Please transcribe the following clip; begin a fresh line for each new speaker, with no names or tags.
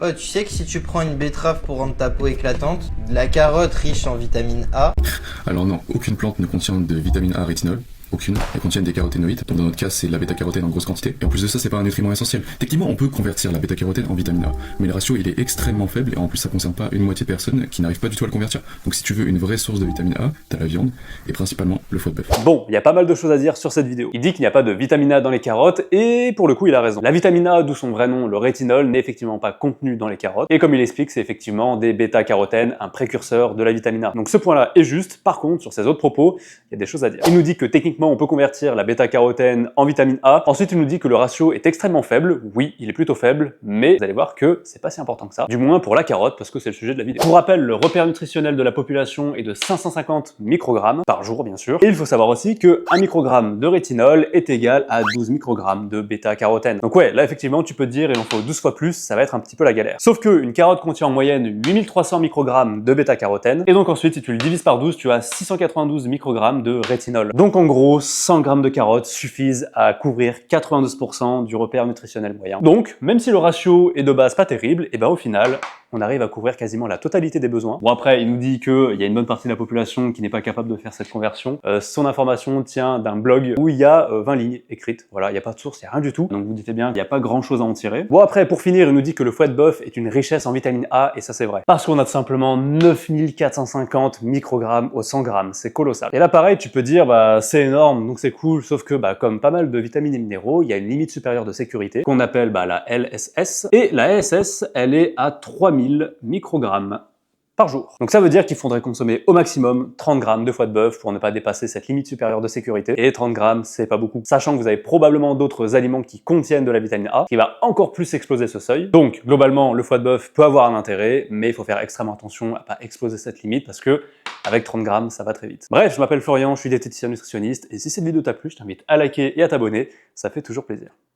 Oh, tu sais que si tu prends une betterave pour rendre ta peau éclatante, de la carotte riche en vitamine A.
Alors non, aucune plante ne contient de vitamine A rétinol. Aucune. Elles contiennent des caroténoïdes. Donc dans notre cas, c'est la bêta-carotène en grosse quantité. Et en plus de ça, c'est pas un nutriment essentiel. Techniquement, on peut convertir la bêta-carotène en vitamine A. Mais le ratio, il est extrêmement faible. Et en plus, ça concerne pas une moitié de personnes qui n'arrivent pas du tout à le convertir. Donc si tu veux une vraie source de vitamine A, t'as la viande et principalement le foie de bœuf.
Bon, il y a pas mal de choses à dire sur cette vidéo. Il dit qu'il n'y a pas de vitamine A dans les carottes, et pour le coup, il a raison. La vitamine A, d'où son vrai nom, le rétinol, n'est effectivement pas contenue dans les carottes. Et comme il explique, c'est effectivement des bêta-carotènes, un précurseur de la vitamine A. Donc ce point-là est juste. Par contre, sur ses autres propos, il y a des choses à dire. Il nous dit que techniquement, on peut convertir la bêta-carotène en vitamine A. Ensuite, il nous dit que le ratio est extrêmement faible. Oui, il est plutôt faible, mais vous allez voir que c'est pas si important que ça. Du moins pour la carotte, parce que c'est le sujet de la vidéo. Pour rappel, le repère nutritionnel de la population est de 550 microgrammes par jour, bien sûr. Et il faut savoir aussi que 1 microgramme de rétinol est égal à 12 microgrammes de bêta-carotène. Donc ouais, là effectivement, tu peux te dire, il en faut 12 fois plus, ça va être un petit peu la galère. Sauf qu'une carotte contient en moyenne 8300 microgrammes de bêta-carotène. Et donc ensuite, si tu le divises par 12, tu as 692 microgrammes de rétinol. Donc en gros, 100 grammes de carottes suffisent à couvrir 92% du repère nutritionnel moyen. Donc, même si le ratio est de base pas terrible, et ben au final, on arrive à couvrir quasiment la totalité des besoins. Bon après, il nous dit qu'il y a une bonne partie de la population qui n'est pas capable de faire cette conversion. Son information tient d'un blog où il y a 20 lignes écrites. Voilà, il n'y a pas de source, il n'y a rien du tout. Donc vous dites bien, il n'y a pas grand chose à en tirer. Bon après, pour finir, il nous dit que le foie de bœuf est une richesse en vitamine A, et ça c'est vrai. Parce qu'on a tout simplement 9450 microgrammes au 100 grammes, c'est colossal. Et là pareil, tu peux dire, bah c'est énorme, donc c'est cool, sauf que bah, comme pas mal de vitamines et minéraux, il y a une limite supérieure de sécurité qu'on appelle bah, la LSS. Et la LSS, elle est à 3000 microgrammes par jour. Donc ça veut dire qu'il faudrait consommer au maximum 30 grammes de foie de bœuf pour ne pas dépasser cette limite supérieure de sécurité. Et 30 grammes, c'est pas beaucoup. Sachant que vous avez probablement d'autres aliments qui contiennent de la vitamine A, qui va encore plus exploser ce seuil. Donc globalement, le foie de bœuf peut avoir un intérêt, mais il faut faire extrêmement attention à pas exploser cette limite parce que avec 30 grammes, ça va très vite. Bref, je m'appelle Florian, je suis diététicien nutritionniste, et si cette vidéo t'a plu, je t'invite à liker et à t'abonner, ça fait toujours plaisir.